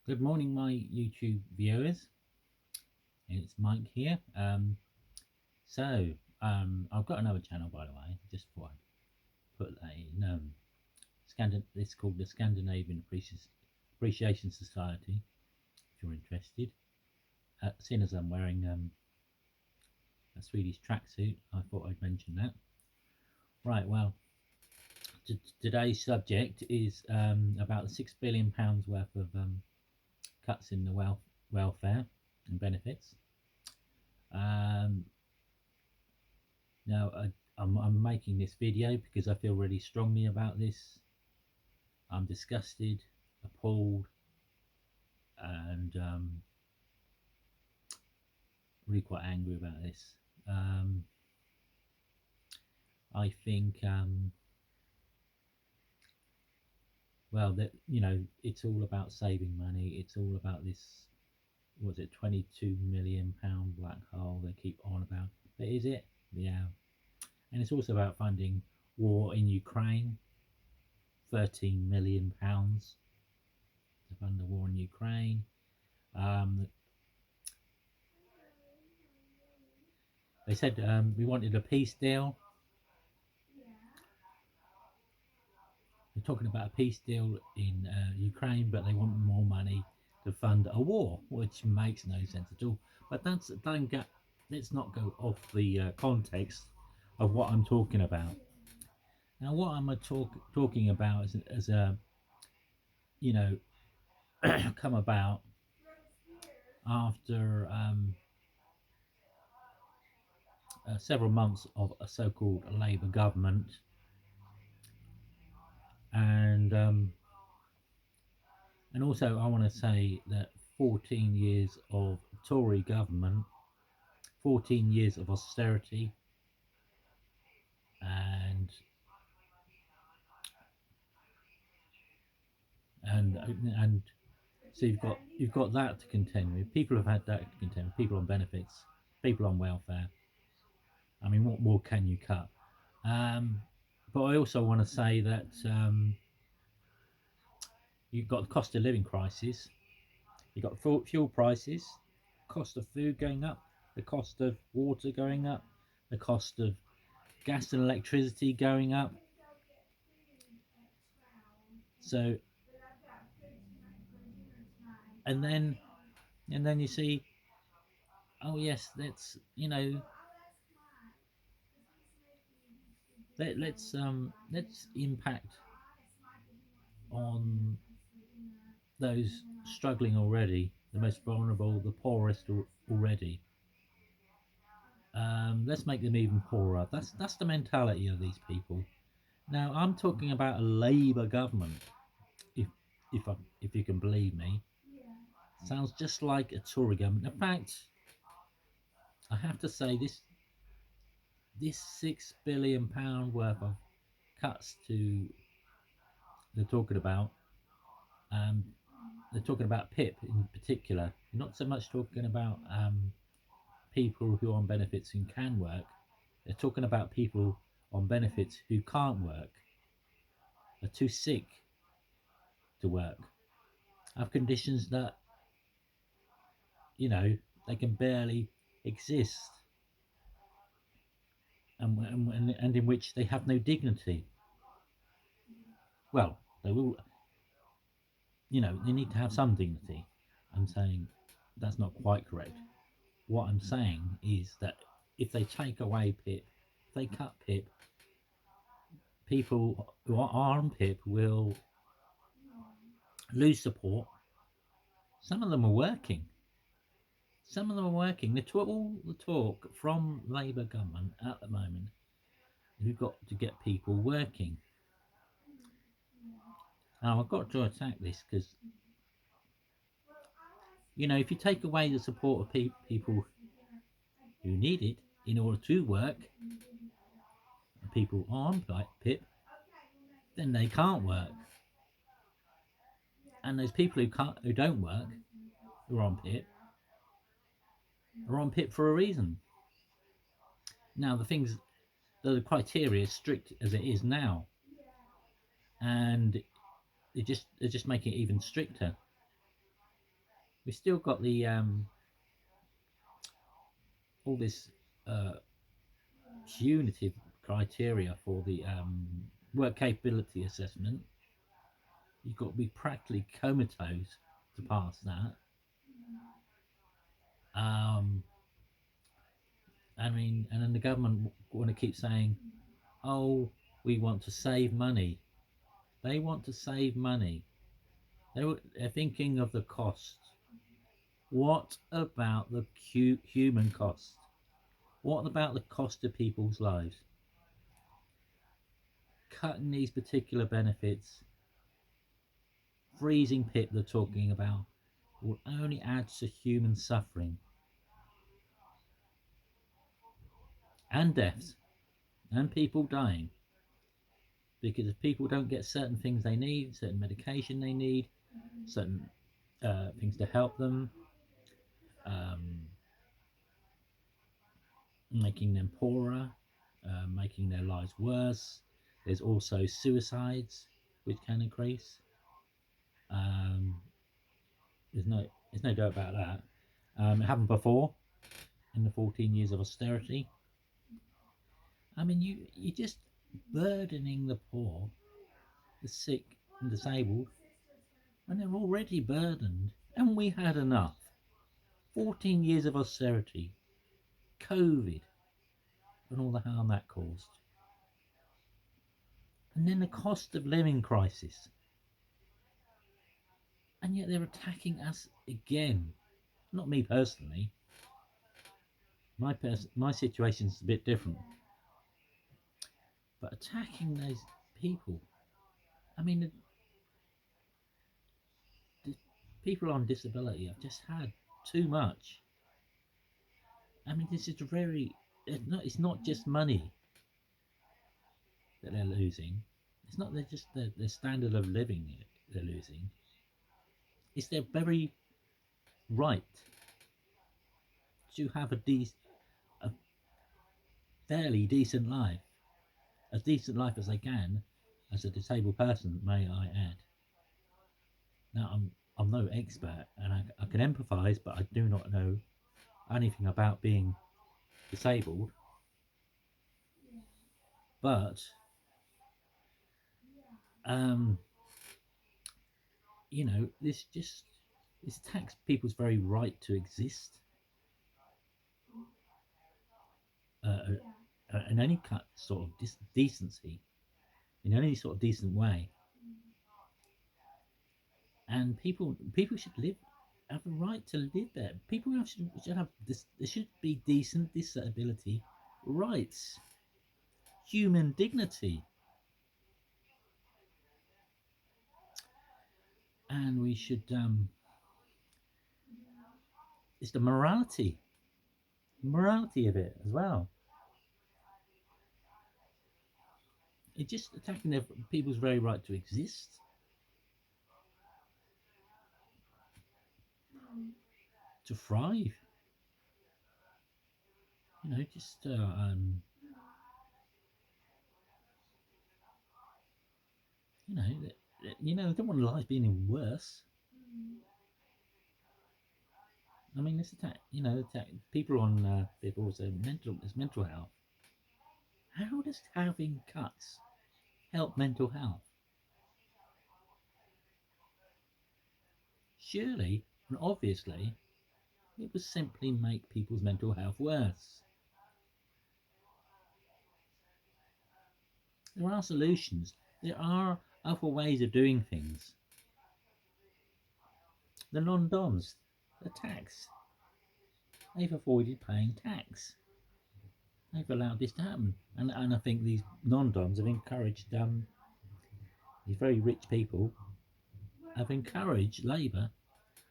Good morning, my YouTube viewers. It's Mike here. I've got another channel, by the way. Just thought I'd put that in. It's called the Scandinavian Appreciation Society. If you're interested, seeing as I'm wearing a Swedish tracksuit, I thought I'd mention that. Right. Well, today's subject is about £6 billion worth of cuts in the welfare and benefits. Um, Now, I'm making this video because I feel really strongly about this. I'm disgusted, appalled, and really quite angry about this. Um, I think, well, that it's all about saving money. It's all about this. Was it £22 million black hole they keep on about? But is it? Yeah. And it's also about funding war in Ukraine. £13 million to fund the war in Ukraine. Um, they said we wanted a peace deal. They're talking about a peace deal in Ukraine, but they want more money to fund a war, which makes no sense at all. But let's not go off the context of what I'm talking about. Now, what I'm talking about is as a you know come about after several months of a so-called Labour government, and also I want to say that 14 years of Tory government, 14 years of austerity, and and and so you've got that to contend with. People have had that to contend with. People on benefits, people on welfare. I mean, what more can you cut? Um, but I also want to say that you've got the cost of living crisis. You've got fuel prices, cost of food going up, the cost of water going up, the cost of gas and electricity going up. So, and then you see, oh yes, let's impact on those struggling already, the most vulnerable, the poorest already. Let's make them even poorer. That's the mentality of these people. Now I'm talking about a Labour government. If if you can believe me, sounds just like a Tory government. In fact, I have to say this £6 billion worth of cuts to they're talking about. Um, they're talking about PIP in particular. Not so much talking about people who are on benefits who can work. They're talking about people on benefits who can't work, are too sick to work, have conditions that they can barely exist, and in which they have no dignity. Well, they will, they need to have some dignity. I'm saying that's not quite correct. What I'm saying is that if they take away PIP, if they cut PIP, people who are on PIP will lose support. Some of them are working. Some of them are working. All the talk from Labour government at the moment, we've got to get people working. Now I've got to attack this because if you take away the support of people who need it in order to work, people on PIP, then they can't work. And those people who don't work, who are on PIP, are on PIP for a reason. Now the criteria is strict as it is now, and they're just making it even stricter. we've still got the all this uh, punitive criteria for the work capability assessment. You've got to be practically comatose to pass that. Um, I mean, and then the government want to keep saying, "Oh, we want to save money." They want to save money. They're thinking of the cost. What about the human cost? What about the cost of people's lives? Cutting these particular benefits, freezing pit they're talking about, will only add to human suffering and deaths and people dying. Because if people don't get certain things they need, certain medication they need, certain things to help them, um, making them poorer, making their lives worse. There's also suicides, which can increase. Um, there's no doubt about that. It happened before in the 14 years of austerity. I mean, you're just burdening the poor, the sick, and disabled when they're already burdened. And we had enough. 14 years of austerity, COVID, and all the harm that caused. And then the cost of living crisis. And yet they're attacking us again. Not me personally. My situation's a bit different. But attacking those people. I mean, the people on disability have just had too much. I mean, this is very. It's not just money that they're losing. It's not just their standard of living they're losing. It's their very right to have a fairly decent life, as decent life as they can, as a disabled person, may I add. Now, I'm no expert, and I can empathise, but I do not know anything about being disabled. But um, this attacks people's very right to exist uh, in any sort of decency, in any sort of decent way. And people should have a right to live there. People should have this. There should be decent disability rights, human dignity, and we should. It's the morality of it as well. It's just attacking people's very right to exist, to thrive. Just I don't want life being any worse. I mean, this attack people on people's mental health. How does having cuts help mental health? Surely and obviously, it would simply make people's mental health worse. There are solutions. There are other ways of doing things. The non-doms, the tax. They've avoided paying tax. They've allowed this to happen. And I think these non-doms have encouraged these very rich people have encouraged Labour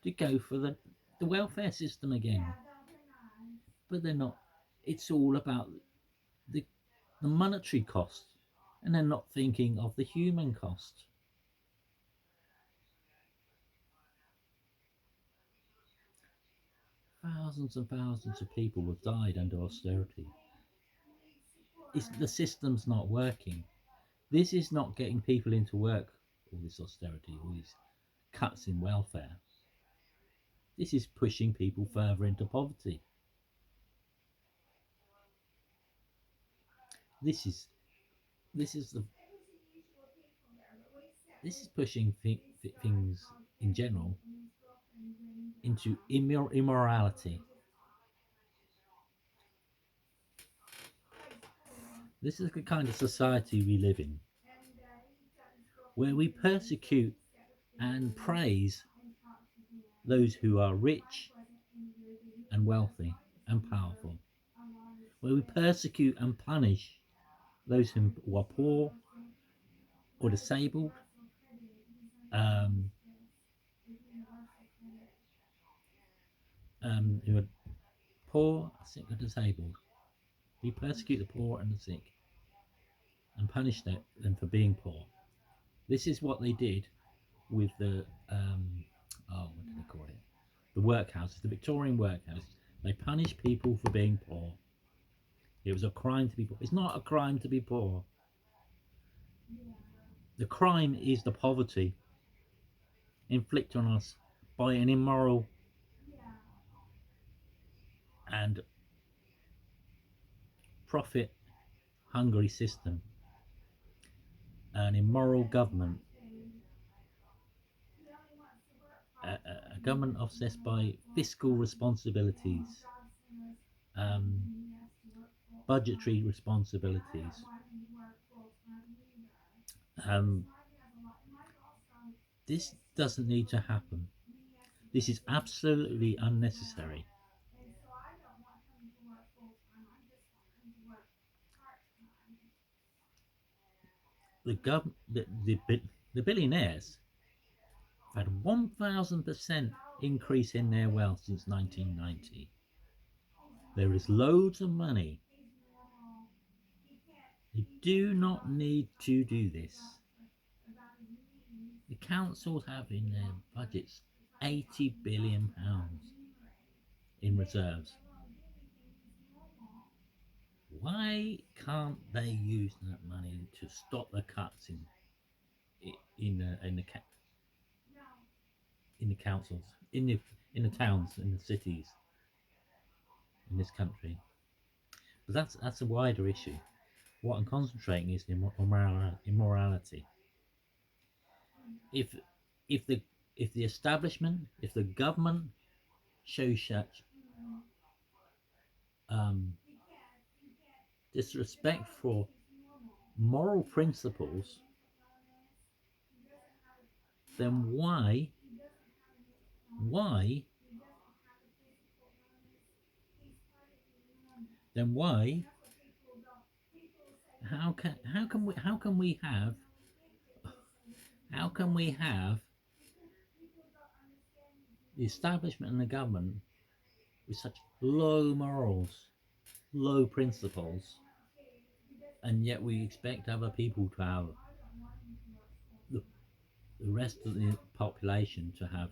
to go for the welfare system again. But they're not. It's all about the, the monetary cost, and they're not thinking of the human cost. Thousands and thousands of people have died under austerity. The system's not working. This is not getting people into work, all this austerity, all these cuts in welfare. This is pushing people further into poverty. This is this is the this is pushing things in general into immorality. This is the kind of society we live in, where we persecute and praise those who are rich and wealthy and powerful, where we persecute and punish those who are poor or disabled, um, who are poor, sick, or disabled. We persecute the poor and the sick and punish them for being poor. This is what they did with the what did they call it? The workhouses, the Victorian workhouses. They punished people for being poor. It was a crime to be poor. It's not a crime to be poor. The crime is the poverty inflicted on us by an immoral and profit hungry system, an immoral government, a government obsessed by fiscal responsibilities, um, budgetary responsibilities. Um, this doesn't need to happen. This is absolutely unnecessary. The billionaires have had 1,000% increase in their wealth since 1990. There is loads of money. They do not need to do this. The councils have in their budgets £80 billion in reserves. Why can't they use that money to stop the cuts in the councils, in the towns, in the cities, in this country? But that's a wider issue. What I'm concentrating is immorality. If if the if the establishment, if the government shows such um, disrespect for moral principles, then why then why how can we have the establishment and the government with such low morals, low principles, and yet we expect other people to have the, the rest of the population to have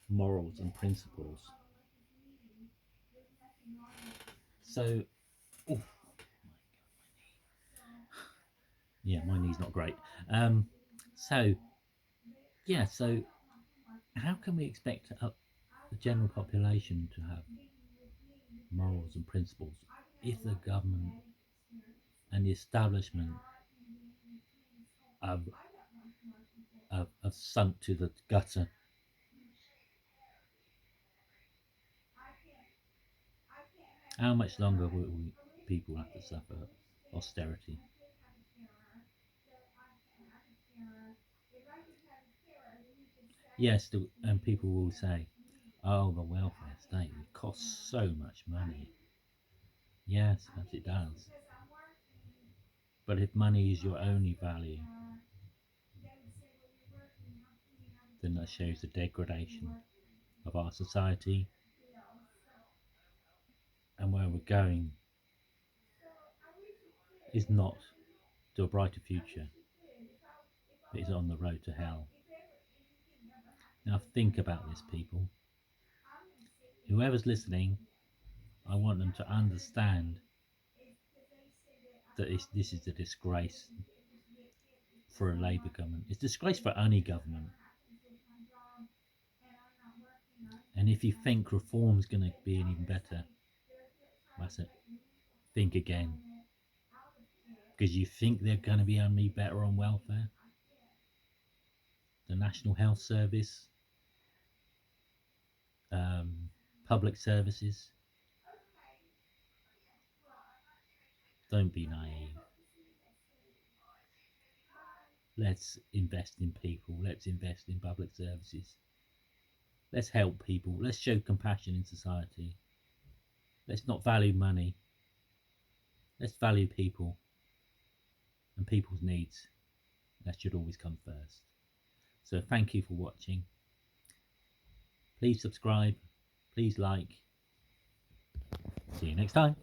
morals and principles. So, oh, yeah, my knee's not great. So, yeah, so how can we expect the general population to have morals and principles if the government and the establishment have, have sunk to the gutter? How much longer will people have to suffer austerity? Yes, and people will say, oh, the welfare state, it costs so much money. Yes, as it does. But if money is your only value, then that shows the degradation of our society and where we're going is not to a brighter future, but is on the road to hell. Now think about this, people. Whoever's listening, I want them to understand that this is a disgrace for a Labour government. It's a disgrace for any government. And And if you think reform's going to be even better, that's it. Think again. Because you think they're going to be any better on welfare, the National Health Service, public services. Don't be naive. Let's invest in people. Let's invest in public services. Let's help people. Let's show compassion in society. Let's not value money. Let's value people and people's needs. That should always come first. So thank you for watching. Please subscribe. Please like. See you next time.